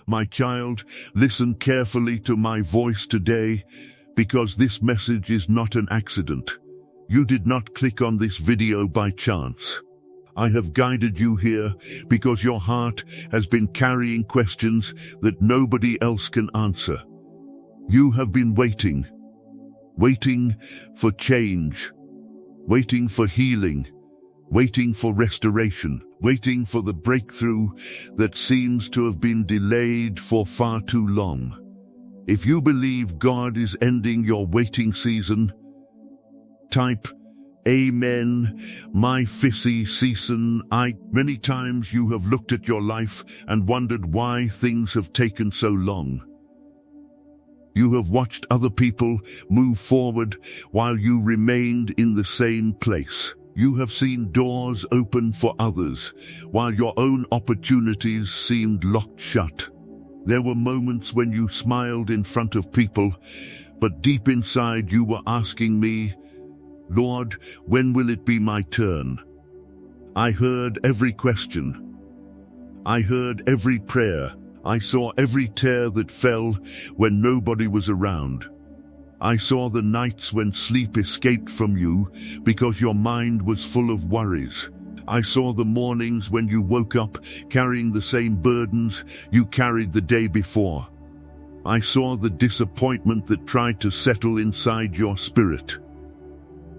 My child, listen carefully to my voice today, because this message is not an accident. You did not click on this video by chance. I have guided you here because your heart has been carrying questions that nobody else can answer. You have been waiting for change, waiting for healing, waiting for restoration, waiting for the breakthrough that seems to have been delayed for far too long. If you believe God is ending your waiting season, type Amen, my fissy season. Many times you have looked at your life and wondered why things have taken so long. You have watched other people move forward while you remained in the same place. You have seen doors open for others while your own opportunities seemed locked shut. There were moments when you smiled in front of people, but deep inside you were asking me, Lord, when will it be my turn? I heard every question. I heard every prayer. I saw every tear that fell when nobody was around. I saw the nights when sleep escaped from you because your mind was full of worries. I saw the mornings when you woke up carrying the same burdens you carried the day before. I saw the disappointment that tried to settle inside your spirit.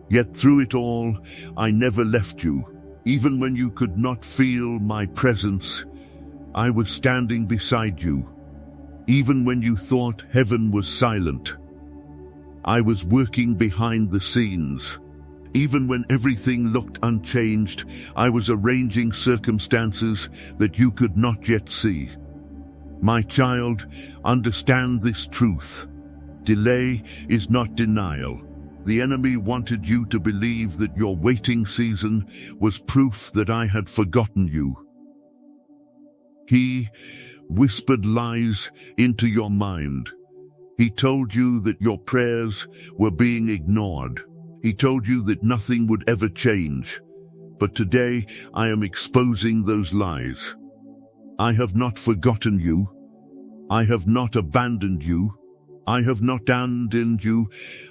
Yet through it all, I never left you. Even when you could not feel my presence, I was standing beside you. Even when you thought heaven was silent, I was working behind the scenes. Even when everything looked unchanged, I was arranging circumstances that you could not yet see. My child, understand this truth. Delay is not denial. The enemy wanted you to believe that your waiting season was proof that I had forgotten you. He whispered lies into your mind. He told you that your prayers were being ignored. He told you that nothing would ever change. But today I am exposing those lies. I have not forgotten you. I have not abandoned you. I have not abandoned you.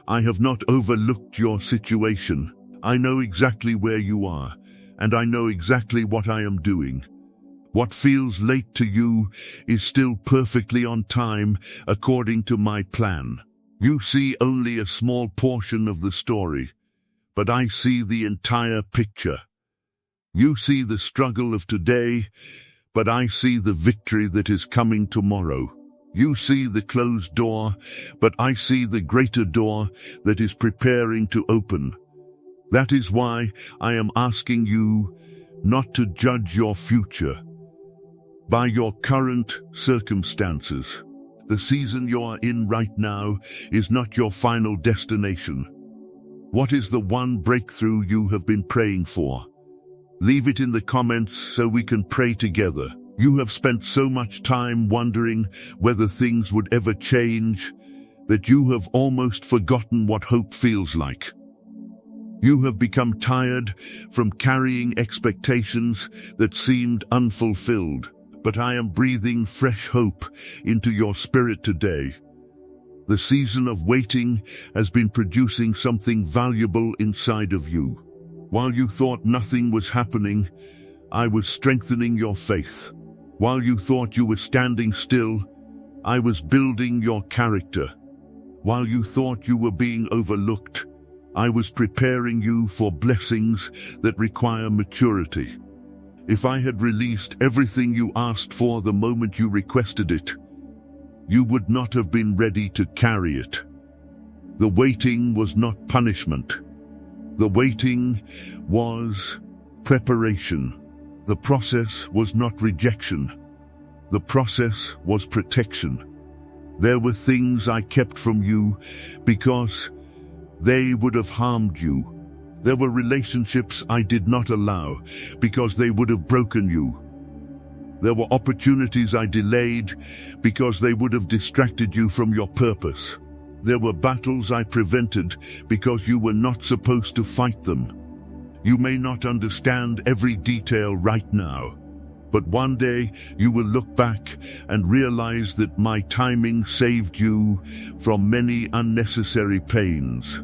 I have not overlooked your situation. I know exactly where you are, and I know exactly what I am doing. What feels late to you is still perfectly on time according to my plan. You see only a small portion of the story, but I see the entire picture. You see the struggle of today, but I see the victory that is coming tomorrow. You see the closed door, but I see the greater door that is preparing to open. That is why I am asking you not to judge your future by your current circumstances. The season you are in right now is not your final destination. What is the one breakthrough you have been praying for? Leave it in the comments so we can pray together. You have spent so much time wondering whether things would ever change that you have almost forgotten what hope feels like. You have become tired from carrying expectations that seemed unfulfilled, but I am breathing fresh hope into your spirit today. The season of waiting has been producing something valuable inside of you. While you thought nothing was happening, I was strengthening your faith. While you thought you were standing still, I was building your character. While you thought you were being overlooked, I was preparing you for blessings that require maturity. If I had released everything you asked for the moment you requested it, you would not have been ready to carry it. The waiting was not punishment. The waiting was preparation. The process was not rejection. The process was protection. There were things I kept from you because they would have harmed you. There were relationships I did not allow because they would have broken you. There were opportunities I delayed because they would have distracted you from your purpose. There were battles I prevented because you were not supposed to fight them. You may not understand every detail right now, But one day you will look back and realize that my timing saved you from many unnecessary pains.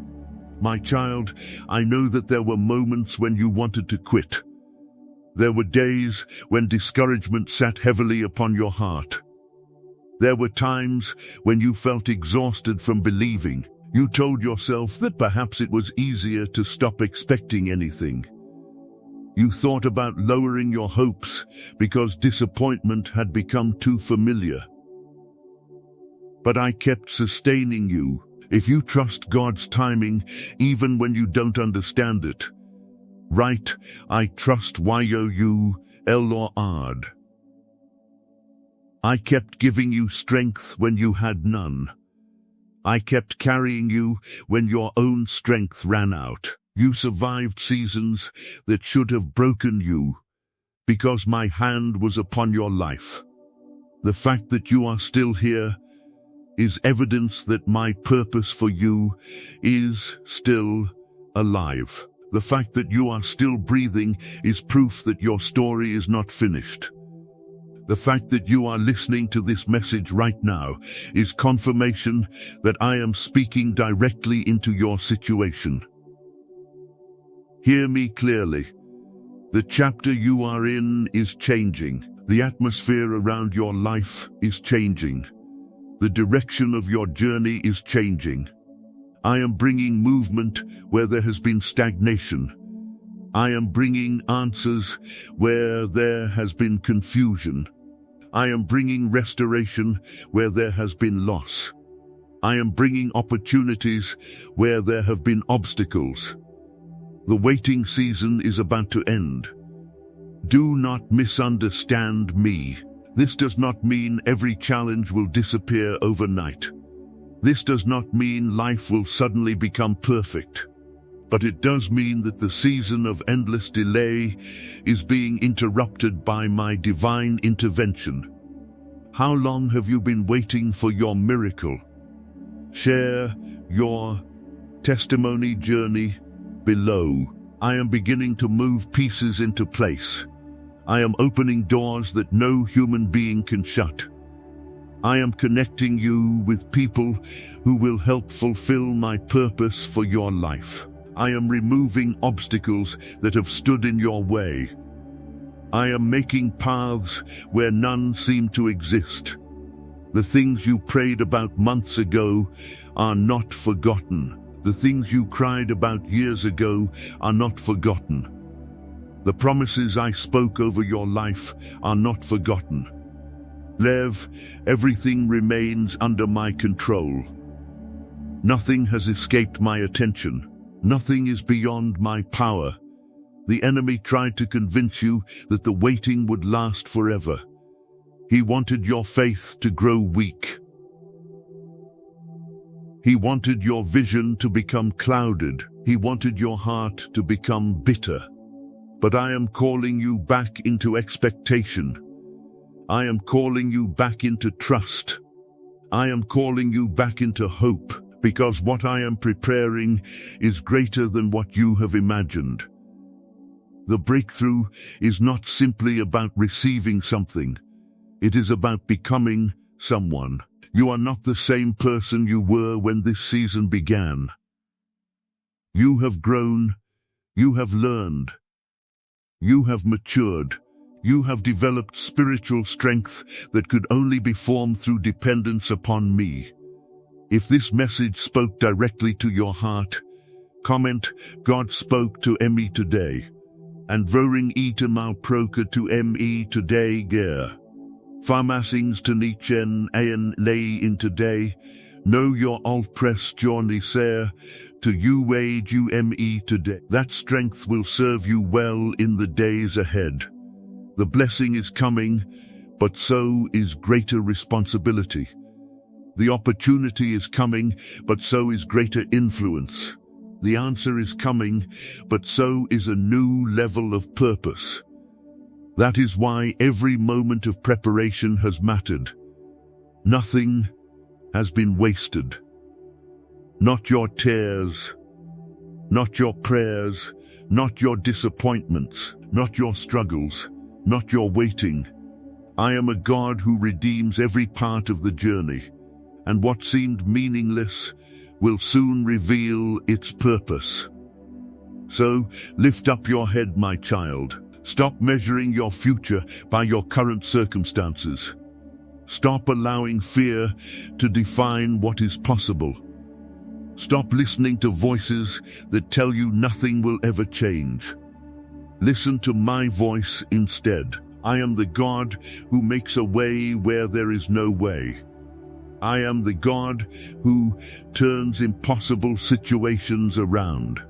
My child, I know that there were moments when you wanted to quit. There were days when discouragement sat heavily upon your heart. There were times when you felt exhausted from believing. You told yourself that perhaps it was easier to stop expecting anything. You thought about lowering your hopes because disappointment had become too familiar. But I kept sustaining you. If you trust God's timing, even when you don't understand it, right, I trust Lord. I kept giving you strength when you had none. I kept carrying you when your own strength ran out. You survived seasons that should have broken you because my hand was upon your life. The fact that you are still here is evidence that my purpose for you is still alive. The fact that you are still breathing is proof that your story is not finished. The fact that you are listening to this message right now is confirmation that I am speaking directly into your situation. Hear me clearly. The chapter you are in is changing. The atmosphere around your life is changing. The direction of your journey is changing. I am bringing movement where there has been stagnation. I am bringing answers where there has been confusion. I am bringing restoration where there has been loss. I am bringing opportunities where there have been obstacles. The waiting season is about to end. Do not misunderstand me. This does not mean every challenge will disappear overnight. This does not mean life will suddenly become perfect. But it does mean that the season of endless delay is being interrupted by my divine intervention. How long have you been waiting for your miracle? Share your testimony journey below. I am beginning to move pieces into place. I am opening doors that no human being can shut. I am connecting you with people who will help fulfill my purpose for your life. I am removing obstacles that have stood in your way. I am making paths where none seem to exist. The things you prayed about months ago are not forgotten. The things you cried about years ago are not forgotten. The promises I spoke over your life are not forgotten. Lev, everything remains under my control. Nothing has escaped my attention. Nothing is beyond my power. The enemy tried to convince you that the waiting would last forever. He wanted your faith to grow weak. He wanted your vision to become clouded. He wanted your heart to become bitter. But I am calling you back into expectation. I am calling you back into trust. I am calling you back into hope, because what I am preparing is greater than what you have imagined. The breakthrough is not simply about receiving something. It is about becoming someone. You are not the same person you were when this season began. You have grown. You have learned. You have matured. You have developed spiritual strength that could only be formed through dependence upon me. If this message spoke directly to your heart, comment, God spoke to me today. And vroring eten mau proker to me today ger. Farmassings to nichen aen lay in today. Know your alt press journey ser. To you wage you me today. That strength will serve you well in the days ahead. The blessing is coming, but so is greater responsibility. The opportunity is coming, but so is greater influence. The answer is coming, but so is a new level of purpose. That is why every moment of preparation has mattered. Nothing has been wasted. Not your tears, not your prayers, not your disappointments, not your struggles. not your waiting. I am a God who redeems every part of the journey, and what seemed meaningless will soon reveal its purpose. So, lift up your head, my child. Stop measuring your future by your current circumstances. Stop allowing fear to define what is possible. Stop listening to voices that tell you nothing will ever change. Listen to my voice instead. I am the God who makes a way where there is no way. I am the God who turns impossible situations around.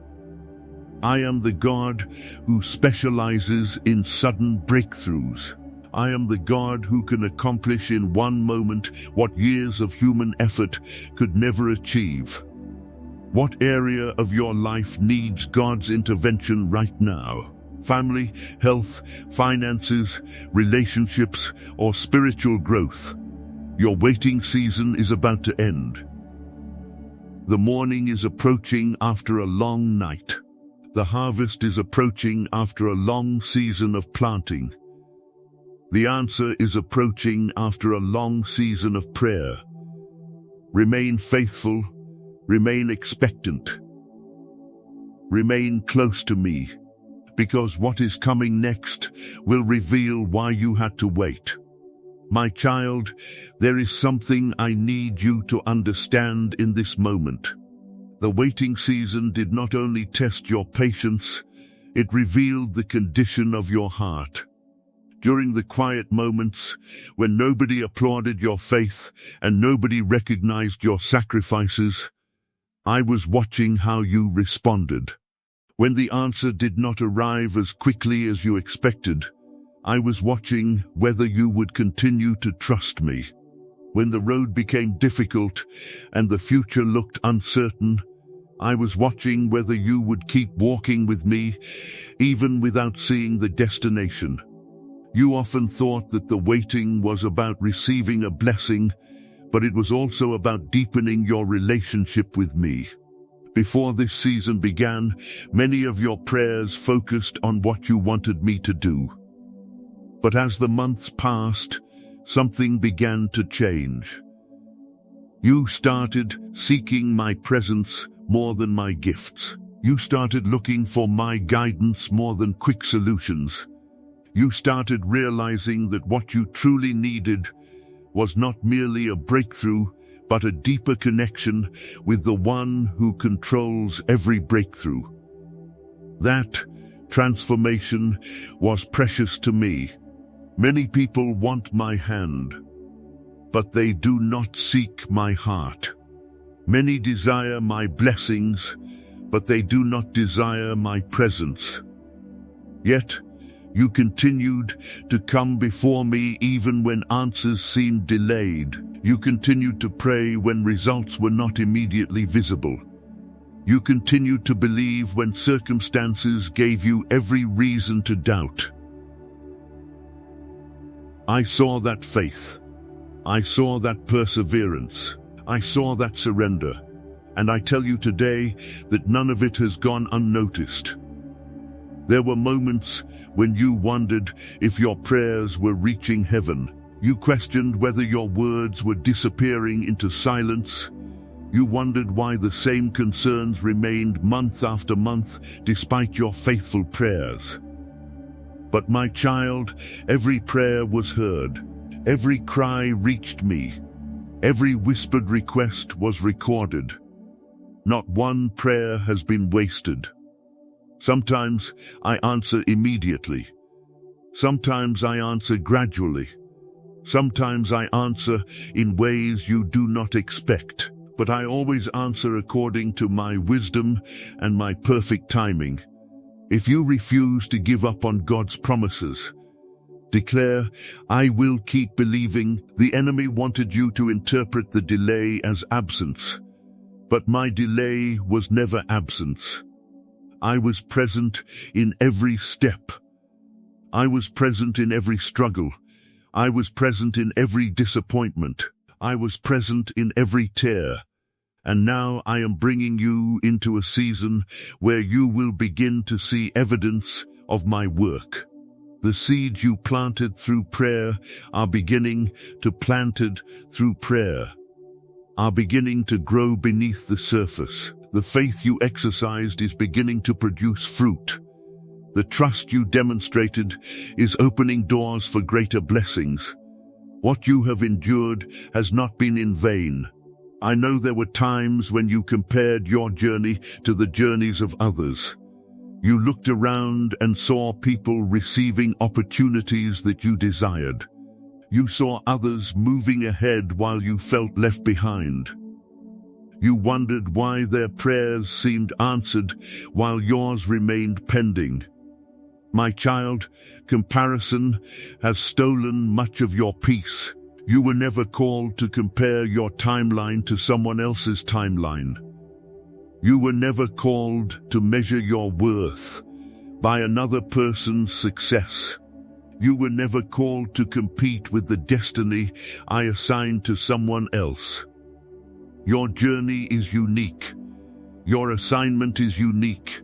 I am the God who specializes in sudden breakthroughs. I am the God who can accomplish in one moment what years of human effort could never achieve. What area of your life needs God's intervention right now? Family, health, finances, relationships, or spiritual growth? Your waiting season is about to end. The morning is approaching after a long night. The harvest is approaching after a long season of planting. The answer is approaching after a long season of prayer. Remain faithful, remain expectant, remain close to me, because what is coming next will reveal why you had to wait. My child, there is something I need you to understand in this moment. The waiting season did not only test your patience, it revealed the condition of your heart. During the quiet moments, when nobody applauded your faith and nobody recognized your sacrifices, I was watching how you responded. When the answer did not arrive as quickly as you expected, I was watching whether you would continue to trust me. When the road became difficult and the future looked uncertain, I was watching whether you would keep walking with me, even without seeing the destination. You often thought that the waiting was about receiving a blessing, but it was also about deepening your relationship with me. Before this season began, many of your prayers focused on what you wanted me to do. But as the months passed, something began to change. You started seeking my presence more than my gifts. You started looking for my guidance more than quick solutions. You started realizing that what you truly needed was not merely a breakthrough, but a deeper connection with the one who controls every breakthrough. That transformation was precious to me. Many people want my hand, but they do not seek my heart. Many desire my blessings, but they do not desire my presence. Yet, you continued to come before me even when answers seemed delayed. You continued to pray when results were not immediately visible. You continued to believe when circumstances gave you every reason to doubt. I saw that faith. I saw that perseverance. I saw that surrender. And I tell you today that none of it has gone unnoticed. There were moments when you wondered if your prayers were reaching heaven. You questioned whether your words were disappearing into silence. You wondered why the same concerns remained month after month despite your faithful prayers. But my child, every prayer was heard. Every cry reached me. Every whispered request was recorded. Not one prayer has been wasted. Sometimes I answer immediately. Sometimes I answer gradually. Sometimes I answer in ways you do not expect. But I always answer according to my wisdom and my perfect timing. If you refuse to give up on God's promises, declare, I will keep believing. The enemy wanted you to interpret the delay as absence. But my delay was never absence. I was present in every step. I was present in every struggle. I was present in every disappointment. I was present in every tear. And now I am bringing you into a season where you will begin to see evidence of my work. The seeds you planted through prayer are beginning to planted through prayer, are beginning to grow beneath the surface. The faith you exercised is beginning to produce fruit. The trust you demonstrated is opening doors for greater blessings. What you have endured has not been in vain. I know there were times when you compared your journey to the journeys of others. You looked around and saw people receiving opportunities that you desired. You saw others moving ahead while you felt left behind. You wondered why their prayers seemed answered while yours remained pending. My child, comparison has stolen much of your peace. You were never called to compare your timeline to someone else's timeline. You were never called to measure your worth by another person's success. You were never called to compete with the destiny I assigned to someone else. Your journey is unique. Your assignment is unique.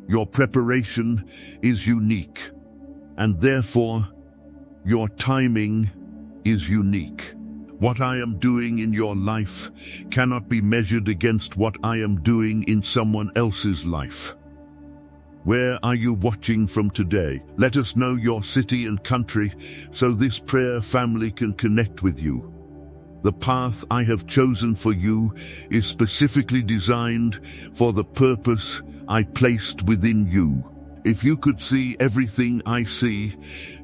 Your preparation is unique. And therefore, your timing is unique. What I am doing in your life cannot be measured against what I am doing in someone else's life. Where are you watching from today? Let us know your city and country so this prayer family can connect with you. The path I have chosen for you is specifically designed for the purpose I placed within you. If you could see everything I see,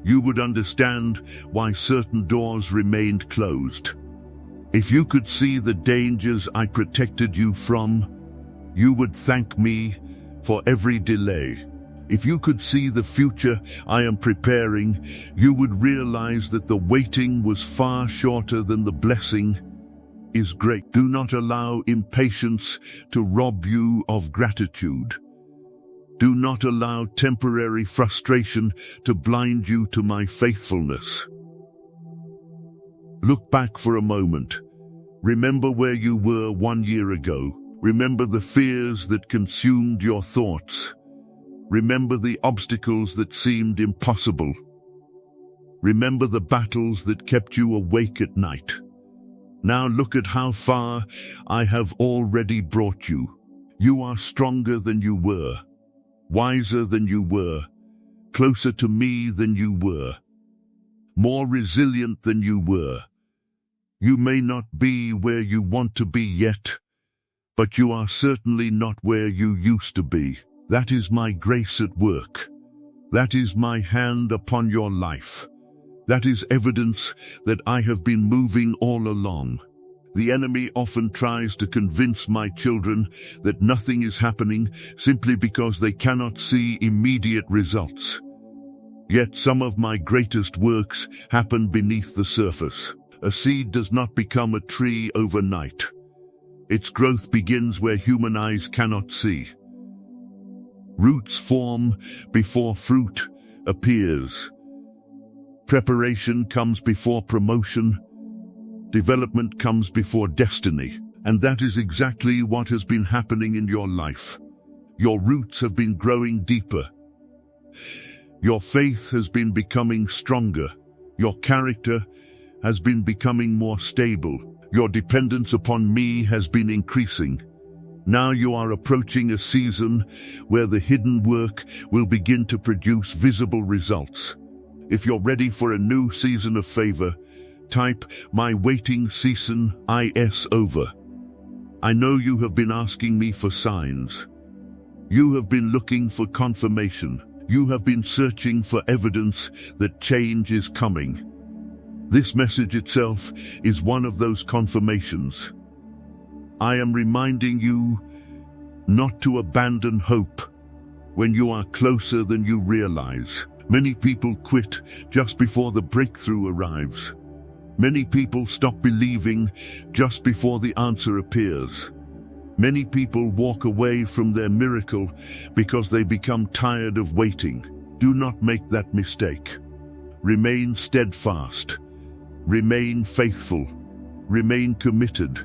you would understand why certain doors remained closed. If you could see the dangers I protected you from, you would thank me for every delay. If you could see the future I am preparing, you would realize that the waiting was far shorter than the blessing is great. Do not allow impatience to rob you of gratitude. Do not allow temporary frustration to blind you to my faithfulness. Look back for a moment. Remember where you were 1 year ago. Remember the fears that consumed your thoughts. Remember the obstacles that seemed impossible. Remember the battles that kept you awake at night. Now look at how far I have already brought you. You are stronger than you were, wiser than you were, closer to me than you were, more resilient than you were. You may not be where you want to be yet, but you are certainly not where you used to be. That is my grace at work. That is my hand upon your life. That is evidence that I have been moving all along. The enemy often tries to convince my children that nothing is happening simply because they cannot see immediate results. Yet some of my greatest works happen beneath the surface. A seed does not become a tree overnight. Its growth begins where human eyes cannot see. Roots form before fruit appears. Preparation comes before promotion. Development comes before destiny. And that is exactly what has been happening in your life. Your roots have been growing deeper. Your faith has been becoming stronger. Your character has been becoming more stable. Your dependence upon me has been increasing. Now you are approaching a season where the hidden work will begin to produce visible results. If you're ready for a new season of favor, type "My waiting season is over." I know you have been asking me for signs. You have been looking for confirmation. You have been searching for evidence that change is coming. This message itself is one of those confirmations. I am reminding you not to abandon hope when you are closer than you realize. Many people quit just before the breakthrough arrives. Many people stop believing just before the answer appears. Many people walk away from their miracle because they become tired of waiting. Do not make that mistake. Remain steadfast. Remain faithful. Remain committed.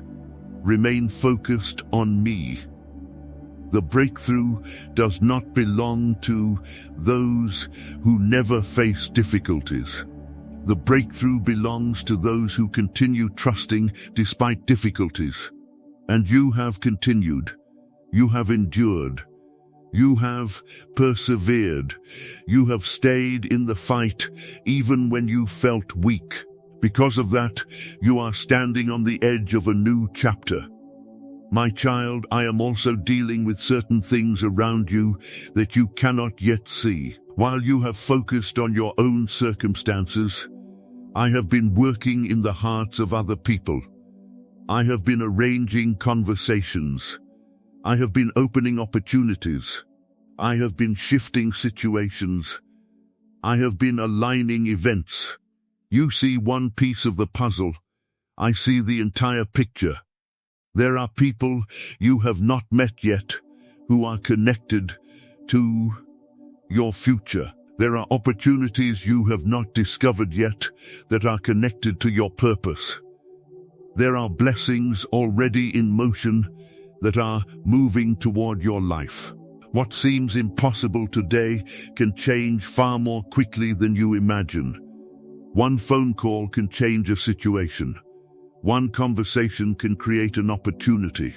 Remain focused on me. The breakthrough does not belong to those who never face difficulties. The breakthrough belongs to those who continue trusting despite difficulties. And you have continued. You have endured. You have persevered. You have stayed in the fight even when you felt weak. Because of that, you are standing on the edge of a new chapter. My child, I am also dealing with certain things around you that you cannot yet see. While you have focused on your own circumstances, I have been working in the hearts of other people. I have been arranging conversations. I have been opening opportunities. I have been shifting situations. I have been aligning events. You see one piece of the puzzle. I see the entire picture. There are people you have not met yet who are connected to your future. There are opportunities you have not discovered yet that are connected to your purpose. There are blessings already in motion that are moving toward your life. What seems impossible today can change far more quickly than you imagine. One phone call can change a situation. One conversation can create an opportunity.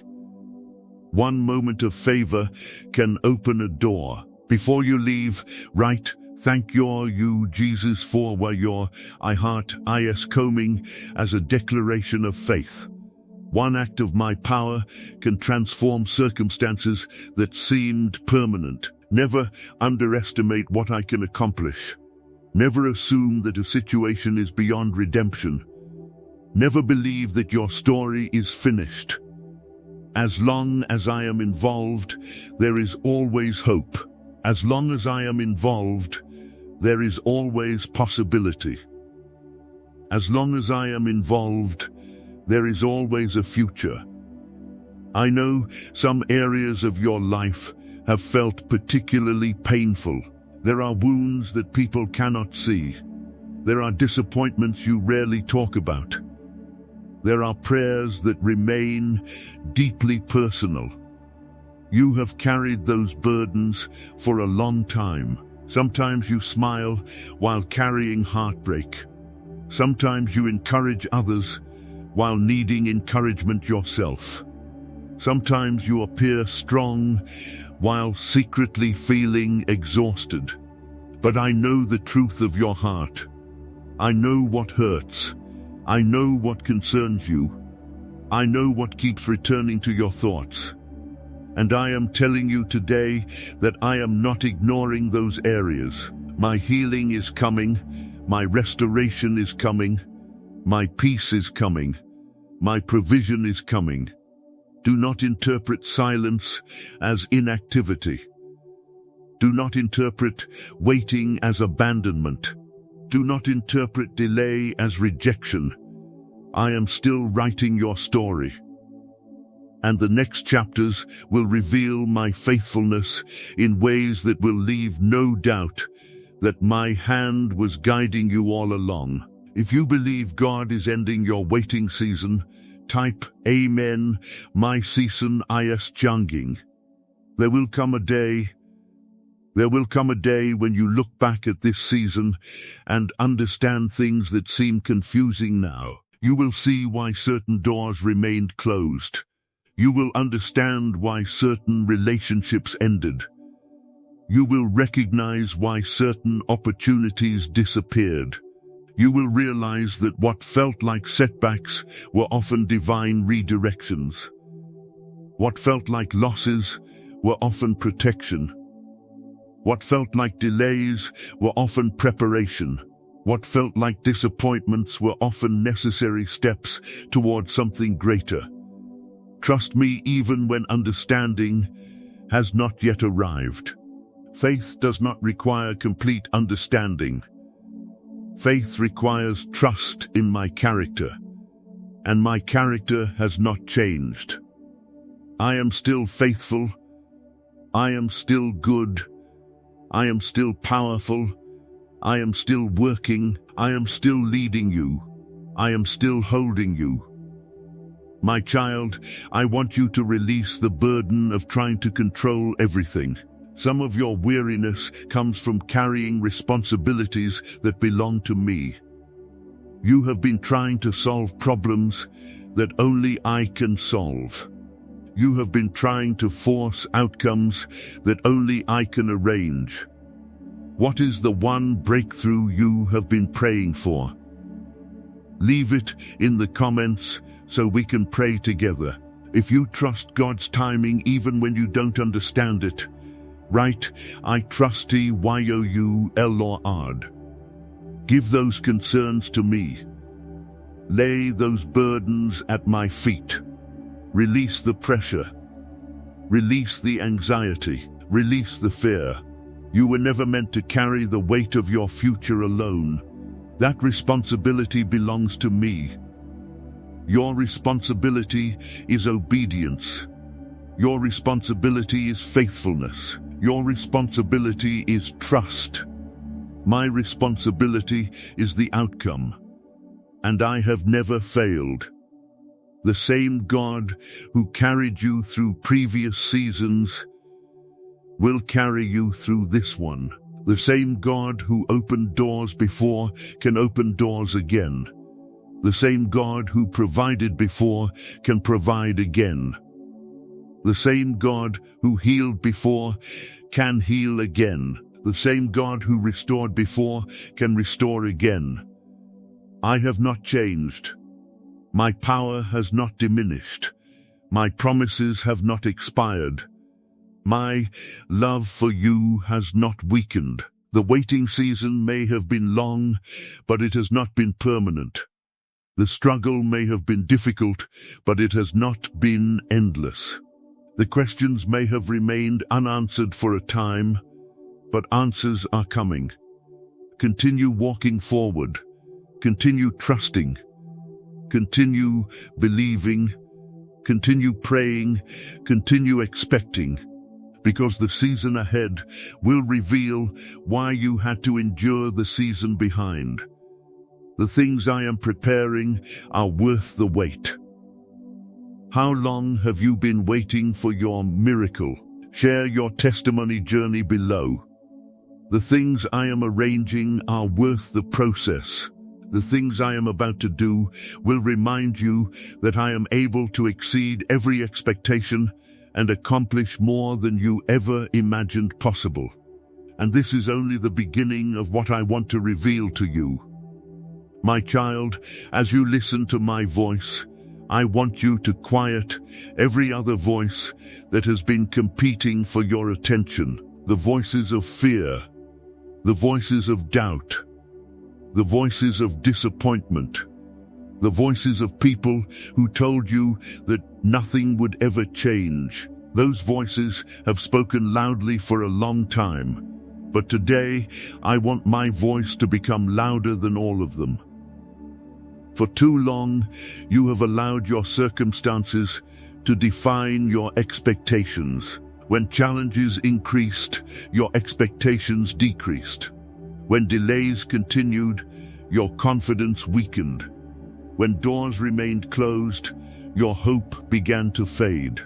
One moment of favor can open a door. Before you leave, write, "Thank you, Jesus, for where your I heart is coming," as a declaration of faith. One act of my power can transform circumstances that seemed permanent. Never underestimate what I can accomplish. Never assume that a situation is beyond redemption. Never believe that your story is finished. As long as I am involved, there is always hope. As long as I am involved, there is always possibility. As long as I am involved, there is always a future. I know some areas of your life have felt particularly painful. There are wounds that people cannot see. There are disappointments you rarely talk about. There are prayers that remain deeply personal. You have carried those burdens for a long time. Sometimes you smile while carrying heartbreak. Sometimes you encourage others while needing encouragement yourself. Sometimes you appear strong while secretly feeling exhausted. But I know the truth of your heart. I know what hurts. I know what concerns you. I know what keeps returning to your thoughts. And I am telling you today that I am not ignoring those areas. My healing is coming. My restoration is coming. My peace is coming. My provision is coming. Do not interpret silence as inactivity. Do not interpret waiting as abandonment. Do not interpret delay as rejection. I am still writing your story. And the next chapters will reveal my faithfulness in ways that will leave no doubt that my hand was guiding you all along. If you believe God is ending your waiting season, type Amen, my season is changing. There will come a day when you look back at this season and understand things that seem confusing now. You will see why certain doors remained closed. You will understand why certain relationships ended. You will recognize why certain opportunities disappeared. You will realize that what felt like setbacks were often divine redirections. What felt like losses were often protection. What felt like delays were often preparation. What felt like disappointments were often necessary steps toward something greater. Trust me even when understanding has not yet arrived. Faith does not require complete understanding. Faith requires trust in my character, and my character has not changed. I am still faithful. I am still good. I am still powerful. I am still working. I am still leading you. I am still holding you. My child, I want you to release the burden of trying to control everything. Some of your weariness comes from carrying responsibilities that belong to me. You have been trying to solve problems that only I can solve. You have been trying to force outcomes that only I can arrange. What is the one breakthrough you have been praying for? Leave it in the comments so we can pray together. If you trust God's timing even when you don't understand it, write, I trust Lord. Give those concerns to me. Lay those burdens at my feet. Release the pressure. Release the anxiety. Release the fear. You were never meant to carry the weight of your future alone. That responsibility belongs to me. Your responsibility is obedience. Your responsibility is faithfulness. Your responsibility is trust. My responsibility is the outcome. And I have never failed. The same God who carried you through previous seasons will carry you through this one. The same God who opened doors before can open doors again. The same God who provided before can provide again. The same God who healed before can heal again. The same God who restored before can restore again. I have not changed. My power has not diminished. My promises have not expired. My love for you has not weakened. The waiting season may have been long, but it has not been permanent. The struggle may have been difficult, but it has not been endless. The questions may have remained unanswered for a time, but answers are coming. Continue walking forward. Continue trusting. Continue believing. Continue praying. Continue expecting. Because the season ahead will reveal why you had to endure the season behind. The things I am preparing are worth the wait. How long have you been waiting for your miracle? Share your testimony journey below. The things I am arranging are worth the process. The things I am about to do will remind you that I am able to exceed every expectation and accomplish more than you ever imagined possible. And this is only the beginning of what I want to reveal to you. My child, as you listen to my voice, I want you to quiet every other voice that has been competing for your attention. The voices of fear, the voices of doubt, the voices of disappointment, the voices of people who told you that nothing would ever change. Those voices have spoken loudly for a long time, but today I want my voice to become louder than all of them. For too long, you have allowed your circumstances to define your expectations. When challenges increased, your expectations decreased. When delays continued, your confidence weakened. When doors remained closed, your hope began to fade.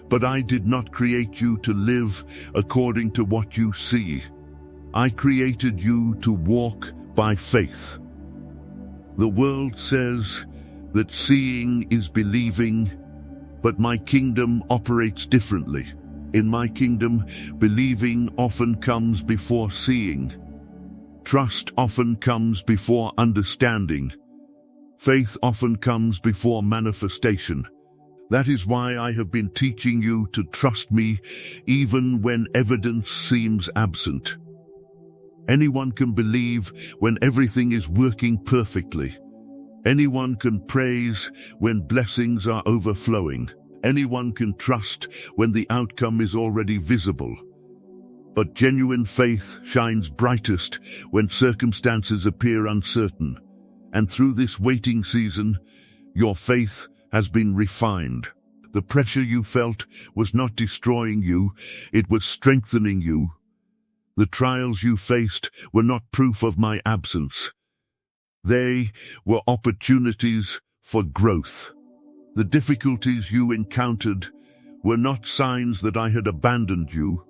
But I did not create you to live according to what you see. I created you to walk by faith. The world says that seeing is believing, but my kingdom operates differently. In my kingdom, believing often comes before seeing. Trust often comes before understanding. Faith often comes before manifestation. That is why I have been teaching you to trust me even when evidence seems absent. Anyone can believe when everything is working perfectly. Anyone can praise when blessings are overflowing. Anyone can trust when the outcome is already visible. But genuine faith shines brightest when circumstances appear uncertain. And through this waiting season, your faith has been refined. The pressure you felt was not destroying you, it was strengthening you. The trials you faced were not proof of my absence. They were opportunities for growth. The difficulties you encountered were not signs that I had abandoned you.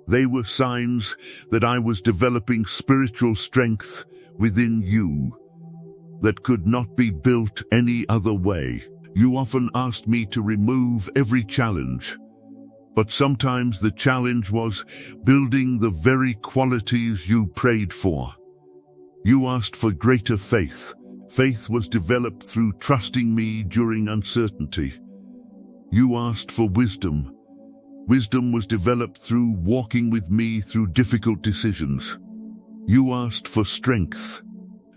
They were signs that I was developing spiritual strength within you that could not be built any other way. You often asked me to remove every challenge, but sometimes the challenge was building the very qualities you prayed for. You asked for greater faith. Faith was developed through trusting me during uncertainty. You asked for wisdom. Wisdom was developed through walking with me through difficult decisions. You asked for strength.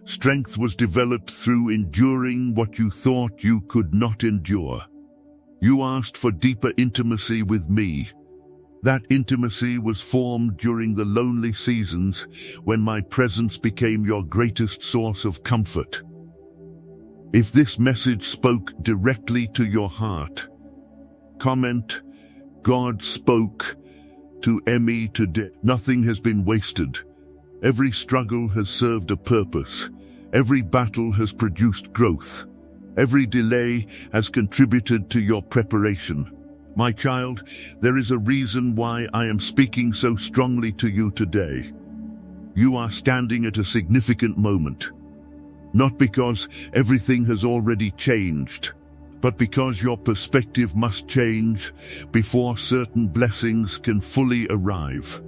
Strength was developed through enduring what you thought you could not endure. You asked for deeper intimacy with me. That intimacy was formed during the lonely seasons when my presence became your greatest source of comfort. If this message spoke directly to your heart, comment, "God spoke to Emmy today." Nothing has been wasted. Every struggle has served a purpose. Every battle has produced growth. Every delay has contributed to your preparation. My child, there is a reason why I am speaking so strongly to you today. You are standing at a significant moment. Not because everything has already changed, but because your perspective must change before certain blessings can fully arrive.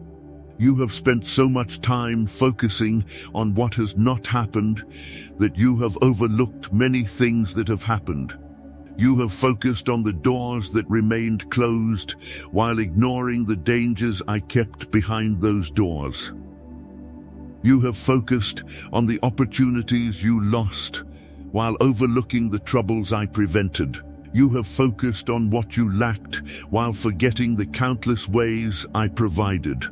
You have spent so much time focusing on what has not happened that you have overlooked many things that have happened. You have focused on the doors that remained closed while ignoring the dangers I kept behind those doors. You have focused on the opportunities you lost while overlooking the troubles I prevented. You have focused on what you lacked while forgetting the countless ways I provided.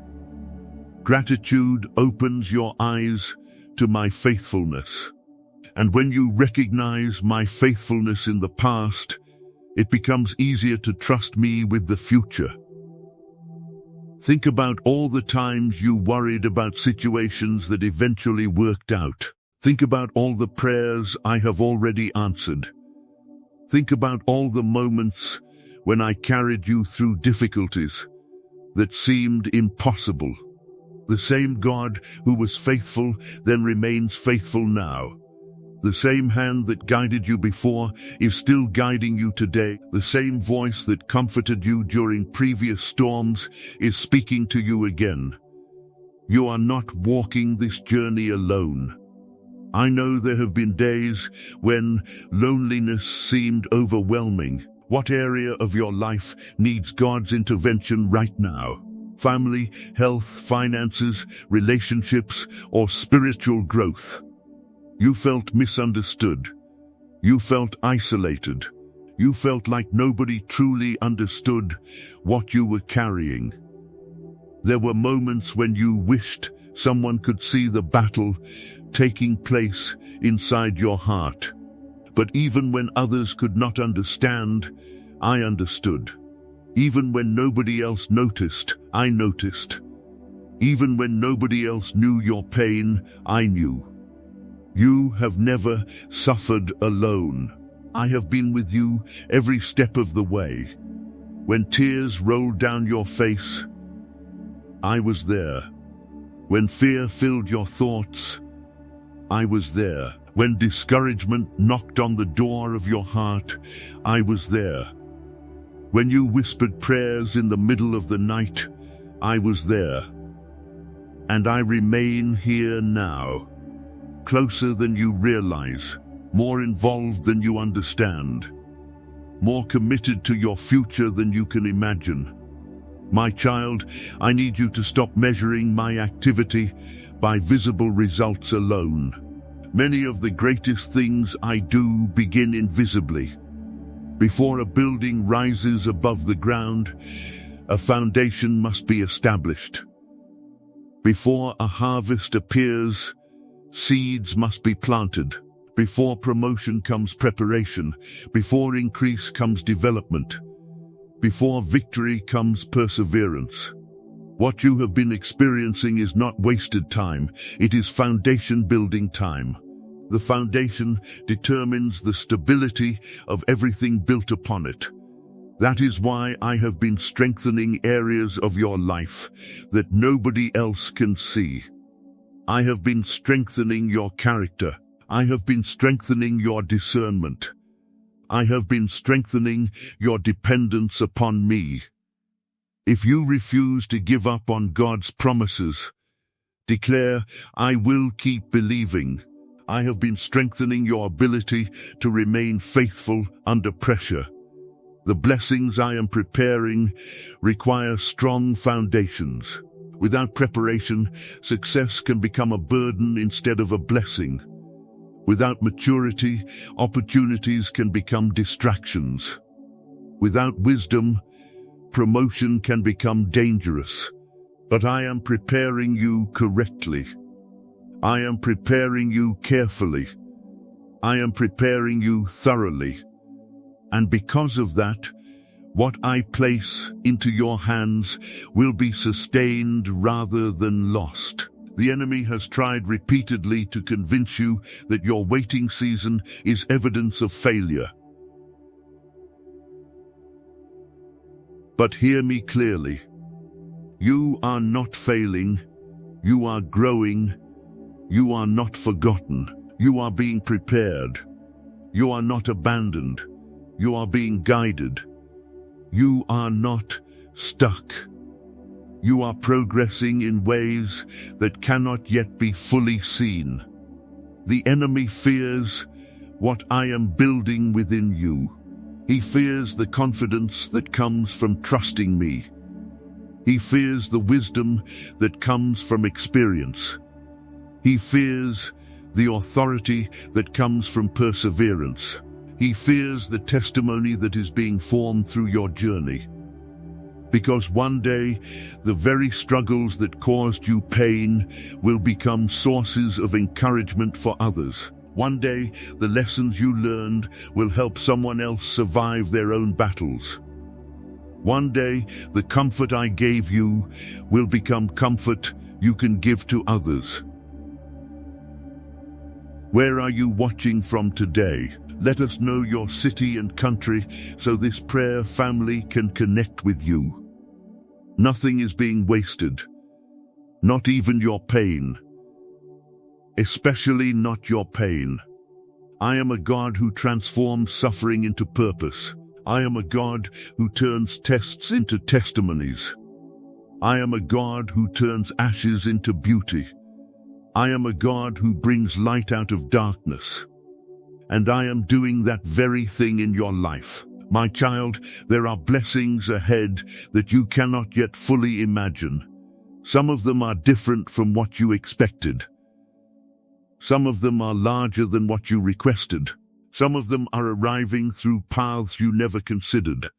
Gratitude opens your eyes to my faithfulness. And when you recognize my faithfulness in the past, it becomes easier to trust me with the future. Think about all the times you worried about situations that eventually worked out. Think about all the prayers I have already answered. Think about all the moments when I carried you through difficulties that seemed impossible. The same God who was faithful then remains faithful now. The same hand that guided you before is still guiding you today. The same voice that comforted you during previous storms is speaking to you again. You are not walking this journey alone. I know there have been days when loneliness seemed overwhelming. What area of your life needs God's intervention right now? Family, health, finances, relationships, or spiritual growth? You felt misunderstood. You felt isolated. You felt like nobody truly understood what you were carrying. There were moments when you wished someone could see the battle taking place inside your heart. But even when others could not understand, I understood. Even when nobody else noticed, I noticed. Even when nobody else knew your pain, I knew. You have never suffered alone. I have been with you every step of the way. When tears rolled down your face, I was there. When fear filled your thoughts, I was there. When discouragement knocked on the door of your heart, I was there. When you whispered prayers in the middle of the night, I was there. And I remain here now. Closer than you realize, more involved than you understand, more committed to your future than you can imagine. My child, I need you to stop measuring my activity by visible results alone. Many of the greatest things I do begin invisibly. Before a building rises above the ground, a foundation must be established. Before a harvest appears, seeds must be planted. Before promotion comes preparation. Before increase comes development. Before victory comes perseverance. What you have been experiencing is not wasted time. It is foundation building time. The foundation determines the stability of everything built upon it. That is why I have been strengthening areas of your life that nobody else can see. I have been strengthening your character. I have been strengthening your discernment. I have been strengthening your dependence upon me. If you refuse to give up on God's promises, declare, I will keep believing. I have been strengthening your ability to remain faithful under pressure. The blessings I am preparing require strong foundations. Without preparation, success can become a burden instead of a blessing. Without maturity, opportunities can become distractions. Without wisdom, promotion can become dangerous. But I am preparing you correctly. I am preparing you carefully. I am preparing you thoroughly. And because of that, what I place into your hands will be sustained rather than lost. The enemy has tried repeatedly to convince you that your waiting season is evidence of failure. But hear me clearly. You are not failing. You are growing. You are not forgotten. You are being prepared. You are not abandoned. You are being guided. You are not stuck. You are progressing in ways that cannot yet be fully seen. The enemy fears what I am building within you. He fears the confidence that comes from trusting me. He fears the wisdom that comes from experience. He fears the authority that comes from perseverance. He fears the testimony that is being formed through your journey. Because one day, the very struggles that caused you pain will become sources of encouragement for others. One day, the lessons you learned will help someone else survive their own battles. One day, the comfort I gave you will become comfort you can give to others. Where are you watching from today? Let us know your city and country so this prayer family can connect with you. Nothing is being wasted, not even your pain. Especially not your pain. I am a God who transforms suffering into purpose. I am a God who turns tests into testimonies. I am a God who turns ashes into beauty. I am a God who brings light out of darkness. And I am doing that very thing in your life. My child, there are blessings ahead that you cannot yet fully imagine. Some of them are different from what you expected. Some of them are larger than what you requested. Some of them are arriving through paths you never considered.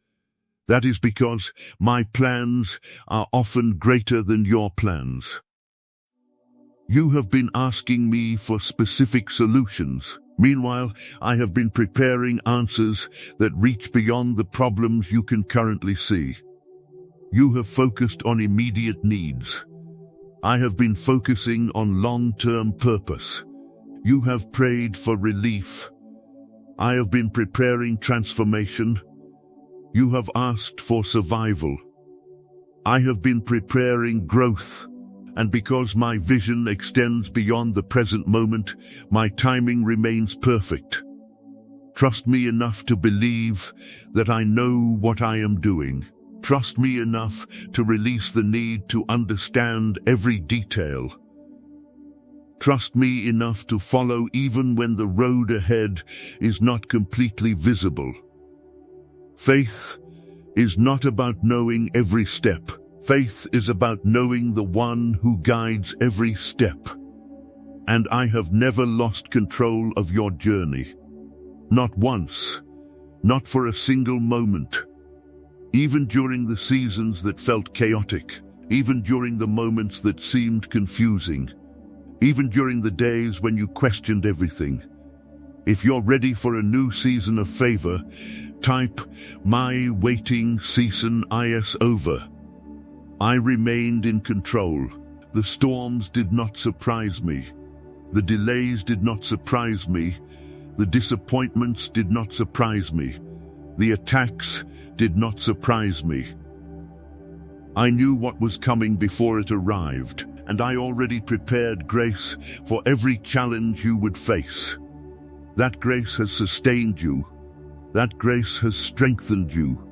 That is because my plans are often greater than your plans. You have been asking me for specific solutions. Meanwhile, I have been preparing answers that reach beyond the problems you can currently see. You have focused on immediate needs. I have been focusing on long-term purpose. You have prayed for relief. I have been preparing transformation. You have asked for survival. I have been preparing growth. And because my vision extends beyond the present moment, my timing remains perfect. Trust me enough to believe that I know what I am doing. Trust me enough to release the need to understand every detail. Trust me enough to follow even when the road ahead is not completely visible. Faith is not about knowing every step. Faith is about knowing the one who guides every step. And I have never lost control of your journey. Not once. Not for a single moment. Even during the seasons that felt chaotic. Even during the moments that seemed confusing. Even during the days when you questioned everything. If you're ready for a new season of favor, type, "My waiting season is over." I remained in control. The storms did not surprise me. The delays did not surprise me. The disappointments did not surprise me. The attacks did not surprise me. I knew what was coming before it arrived, and I already prepared grace for every challenge you would face. That grace has sustained you. That grace has strengthened you.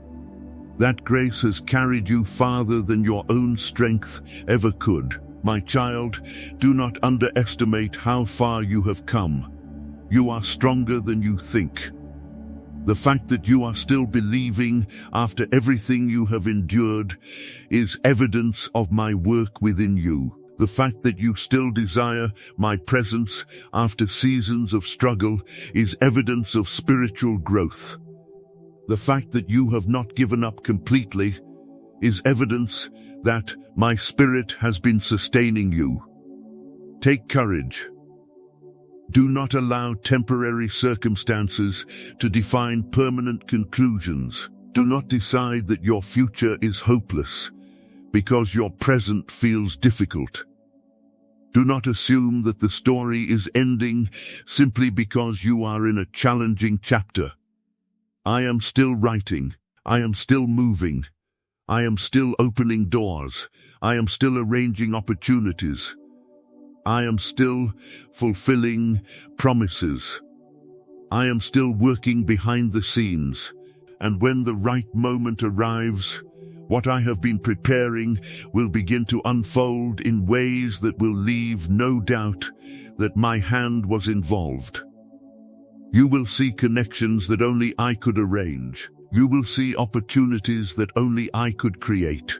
That grace has carried you farther than your own strength ever could. My child, do not underestimate how far you have come. You are stronger than you think. The fact that you are still believing after everything you have endured is evidence of my work within you. The fact that you still desire my presence after seasons of struggle is evidence of spiritual growth. The fact that you have not given up completely is evidence that my spirit has been sustaining you. Take courage. Do not allow temporary circumstances to define permanent conclusions. Do not decide that your future is hopeless because your present feels difficult. Do not assume that the story is ending simply because you are in a challenging chapter. I am still writing. I am still moving. I am still opening doors. I am still arranging opportunities. I am still fulfilling promises. I am still working behind the scenes. And when the right moment arrives, what I have been preparing will begin to unfold in ways that will leave no doubt that my hand was involved. You will see connections that only I could arrange. You will see opportunities that only I could create.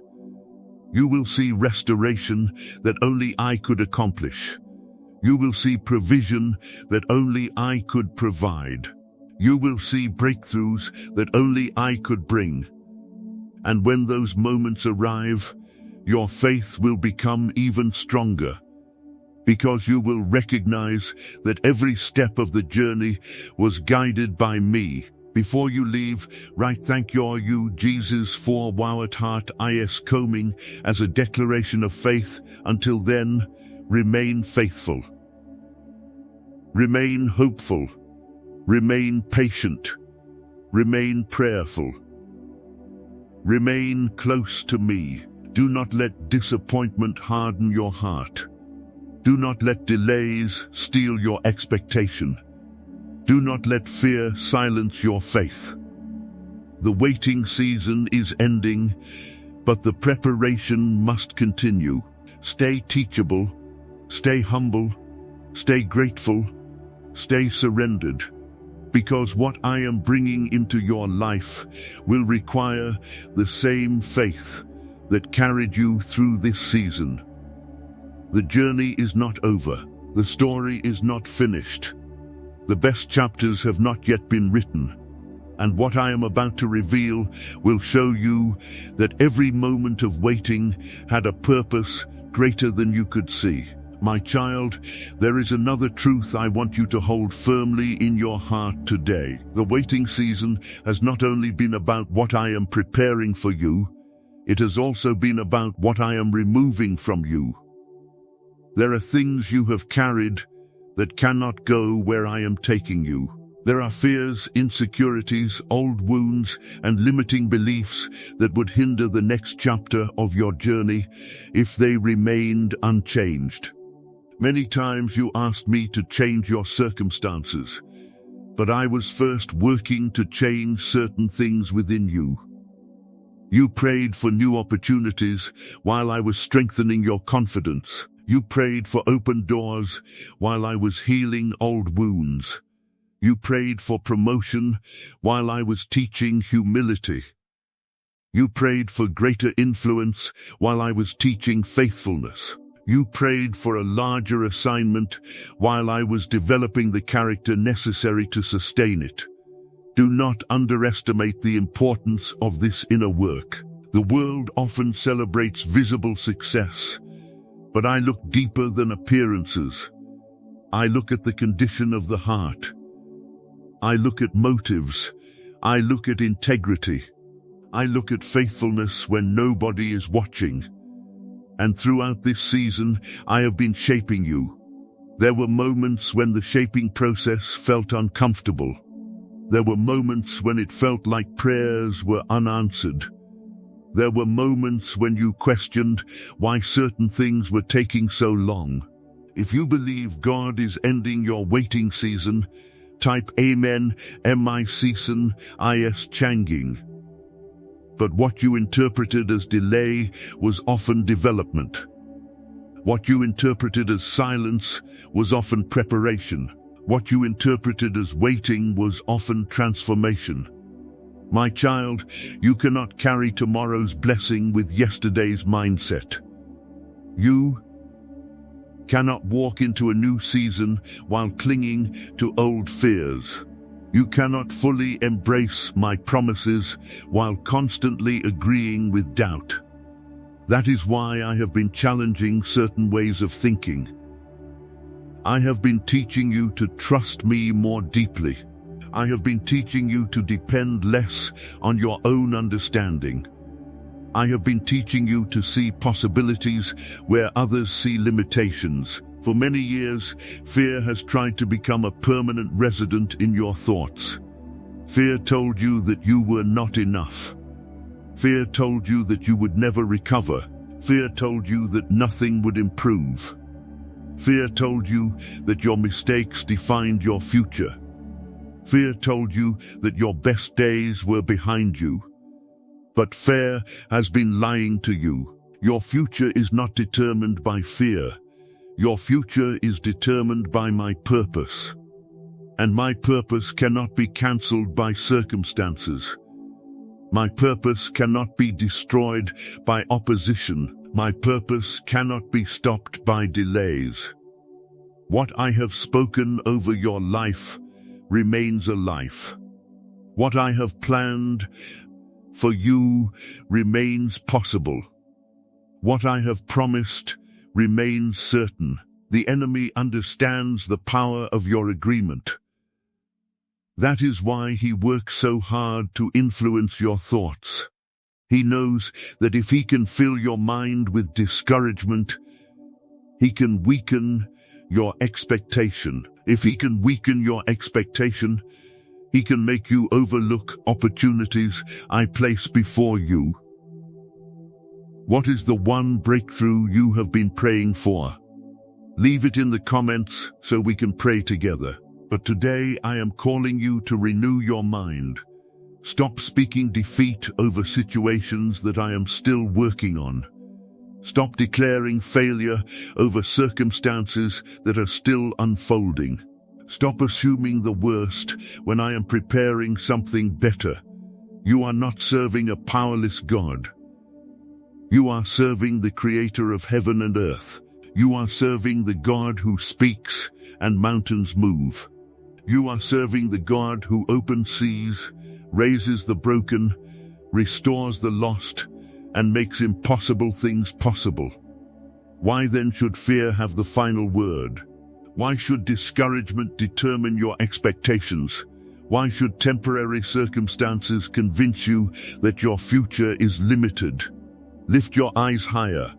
You will see restoration that only I could accomplish. You will see provision that only I could provide. You will see breakthroughs that only I could bring. And when those moments arrive, your faith will become even stronger, because you will recognize that every step of the journey was guided by me. Before you leave, write "Thank you, Jesus, for wow at heart is coming" as a declaration of faith. Until then, remain faithful. Remain hopeful. Remain patient. Remain prayerful. Remain close to me. Do not let disappointment harden your heart. Do not let delays steal your expectation. Do not let fear silence your faith. The waiting season is ending, but the preparation must continue. Stay teachable, stay humble, stay grateful, stay surrendered, because what I am bringing into your life will require the same faith that carried you through this season. The journey is not over. The story is not finished. The best chapters have not yet been written, and what I am about to reveal will show you that every moment of waiting had a purpose greater than you could see. My child, there is another truth I want you to hold firmly in your heart today. The waiting season has not only been about what I am preparing for you, it has also been about what I am removing from you. There are things you have carried that cannot go where I am taking you. There are fears, insecurities, old wounds, and limiting beliefs that would hinder the next chapter of your journey if they remained unchanged. Many times you asked me to change your circumstances, but I was first working to change certain things within you. You prayed for new opportunities while I was strengthening your confidence. You prayed for open doors while I was healing old wounds. You prayed for promotion while I was teaching humility. You prayed for greater influence while I was teaching faithfulness. You prayed for a larger assignment while I was developing the character necessary to sustain it. Do not underestimate the importance of this inner work. The world often celebrates visible success, but I look deeper than appearances. I look at the condition of the heart. I look at motives. I look at integrity. I look at faithfulness when nobody is watching. And throughout this season, I have been shaping you. There were moments when the shaping process felt uncomfortable. There were moments when it felt like prayers were unanswered. There were moments when you questioned why certain things were taking so long. If you believe God is ending your waiting season, type Amen, mi season, is changing. But what you interpreted as delay was often development. What you interpreted as silence was often preparation. What you interpreted as waiting was often transformation. My child, you cannot carry tomorrow's blessing with yesterday's mindset. You cannot walk into a new season while clinging to old fears. You cannot fully embrace my promises while constantly agreeing with doubt. That is why I have been challenging certain ways of thinking. I have been teaching you to trust me more deeply. I have been teaching you to depend less on your own understanding. I have been teaching you to see possibilities where others see limitations. For many years, fear has tried to become a permanent resident in your thoughts. Fear told you that you were not enough. Fear told you that you would never recover. Fear told you that nothing would improve. Fear told you that your mistakes defined your future. Fear told you that your best days were behind you. But fear has been lying to you. Your future is not determined by fear. Your future is determined by my purpose. And my purpose cannot be cancelled by circumstances. My purpose cannot be destroyed by opposition. My purpose cannot be stopped by delays. What I have spoken over your life remains a life. What I have planned for you remains possible. What I have promised remains certain. The enemy understands the power of your agreement. That is why he works so hard to influence your thoughts. He knows that if he can fill your mind with discouragement, he can weaken your expectation. If he can weaken your expectation, he can make you overlook opportunities I place before you. What is the one breakthrough you have been praying for? Leave it in the comments so we can pray together. But today I am calling you to renew your mind. Stop speaking defeat over situations that I am still working on. Stop declaring failure over circumstances that are still unfolding. Stop assuming the worst when I am preparing something better. You are not serving a powerless God. You are serving the Creator of heaven and earth. You are serving the God who speaks and mountains move. You are serving the God who opens seas, raises the broken, restores the lost, and makes impossible things possible. Why then should fear have the final word? Why should discouragement determine your expectations? Why should temporary circumstances convince you that your future is limited? Lift your eyes higher.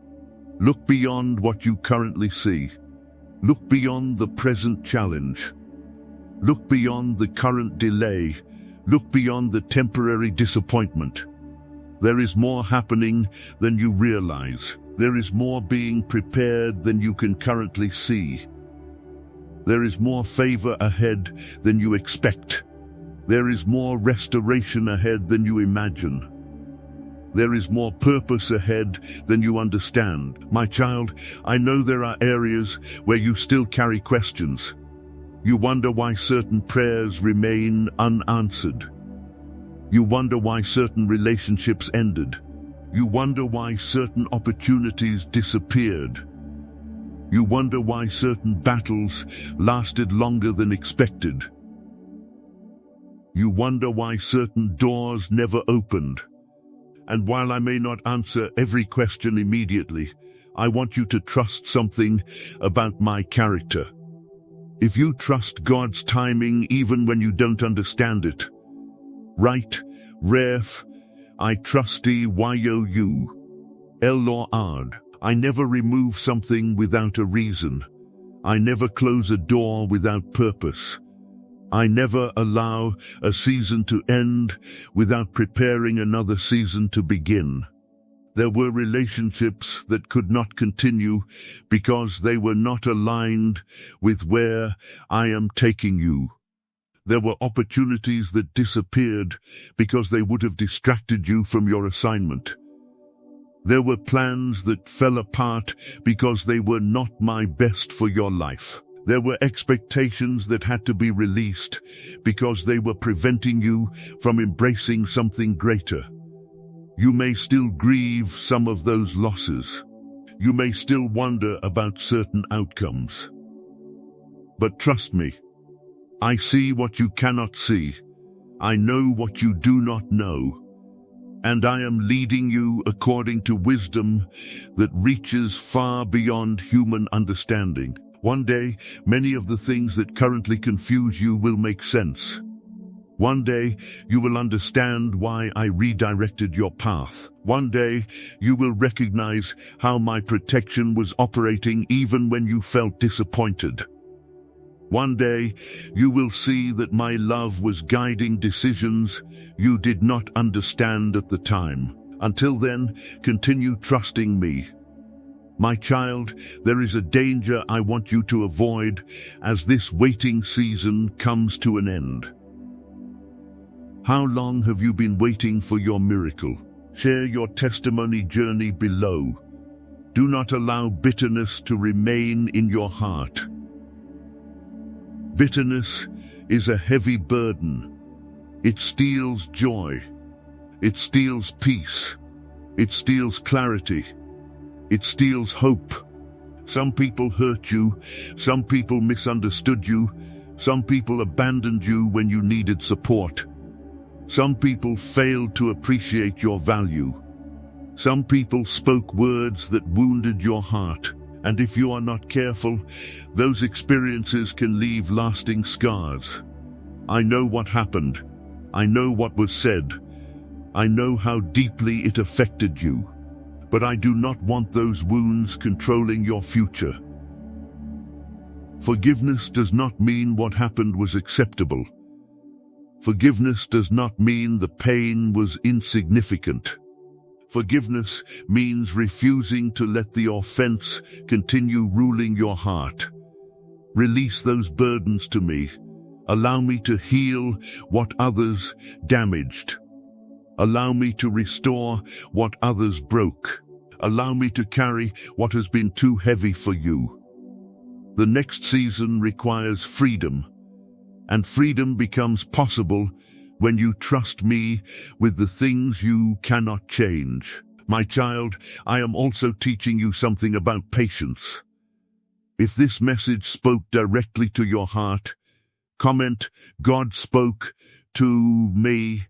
Look beyond what you currently see. Look beyond the present challenge. Look beyond the current delay. Look beyond the temporary disappointment. There is more happening than you realize. There is more being prepared than you can currently see. There is more favor ahead than you expect. There is more restoration ahead than you imagine. There is more purpose ahead than you understand. My child, I know there are areas where you still carry questions. You wonder why certain prayers remain unanswered. You wonder why certain relationships ended. You wonder why certain opportunities disappeared. You wonder why certain battles lasted longer than expected. You wonder why certain doors never opened. And while I may not answer every question immediately, I want you to trust something about my character. If you trust God's timing even when you don't understand it, write, Ref, I trusty you. Lord, I never remove something without a reason. I never close a door without purpose. I never allow a season to end without preparing another season to begin. There were relationships that could not continue because they were not aligned with where I am taking you. There were opportunities that disappeared because they would have distracted you from your assignment. There were plans that fell apart because they were not my best for your life. There were expectations that had to be released because they were preventing you from embracing something greater. You may still grieve some of those losses. You may still wonder about certain outcomes. But trust me, I see what you cannot see. I know what you do not know. And I am leading you according to wisdom that reaches far beyond human understanding. One day, many of the things that currently confuse you will make sense. One day, you will understand why I redirected your path. One day, you will recognize how my protection was operating even when you felt disappointed. One day, you will see that my love was guiding decisions you did not understand at the time. Until then, continue trusting me. My child, there is a danger I want you to avoid as this waiting season comes to an end. How long have you been waiting for your miracle? Share your testimony journey below. Do not allow bitterness to remain in your heart. Bitterness is a heavy burden. It steals joy. It steals peace. It steals clarity. It steals hope. Some people hurt you. Some people misunderstood you. Some people abandoned you when you needed support. Some people failed to appreciate your value. Some people spoke words that wounded your heart. And if you are not careful, those experiences can leave lasting scars. I know what happened. I know what was said. I know how deeply it affected you. But I do not want those wounds controlling your future. Forgiveness does not mean what happened was acceptable. Forgiveness does not mean the pain was insignificant. Forgiveness means refusing to let the offense continue ruling your heart. Release those burdens to me. Allow me to heal what others damaged. Allow me to restore what others broke. Allow me to carry what has been too heavy for you. The next season requires freedom, and freedom becomes possible when you trust me with the things you cannot change. My child, I am also teaching you something about patience. If this message spoke directly to your heart, comment, "God spoke to me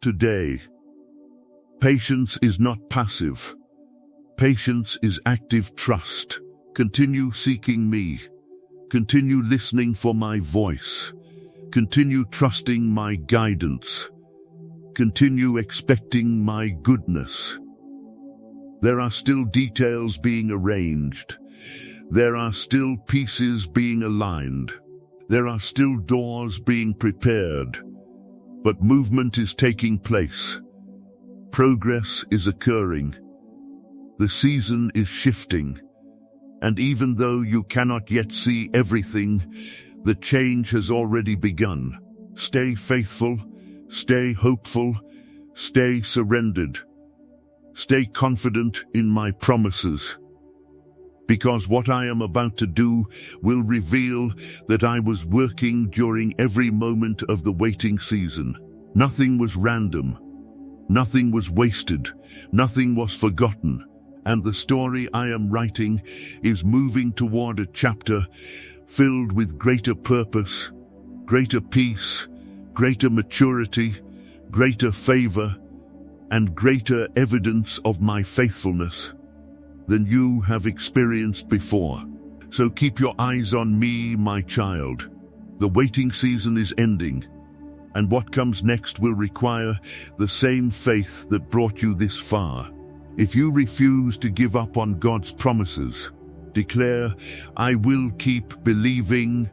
today." Patience is not passive. Patience is active trust. Continue seeking me. Continue listening for my voice. Continue trusting my guidance. Continue expecting my goodness. There are still details being arranged. There are still pieces being aligned. There are still doors being prepared. But movement is taking place. Progress is occurring. The season is shifting. And even though you cannot yet see everything, the change has already begun. Stay faithful, stay hopeful, stay surrendered. Stay confident in my promises. Because what I am about to do will reveal that I was working during every moment of the waiting season. Nothing was random. Nothing was wasted. Nothing was forgotten. And the story I am writing is moving toward a chapter filled with greater purpose, greater peace, greater maturity, greater favor, and greater evidence of my faithfulness than you have experienced before. So keep your eyes on me, my child. The waiting season is ending, and what comes next will require the same faith that brought you this far. If you refuse to give up on God's promises, Declare, I will keep believing.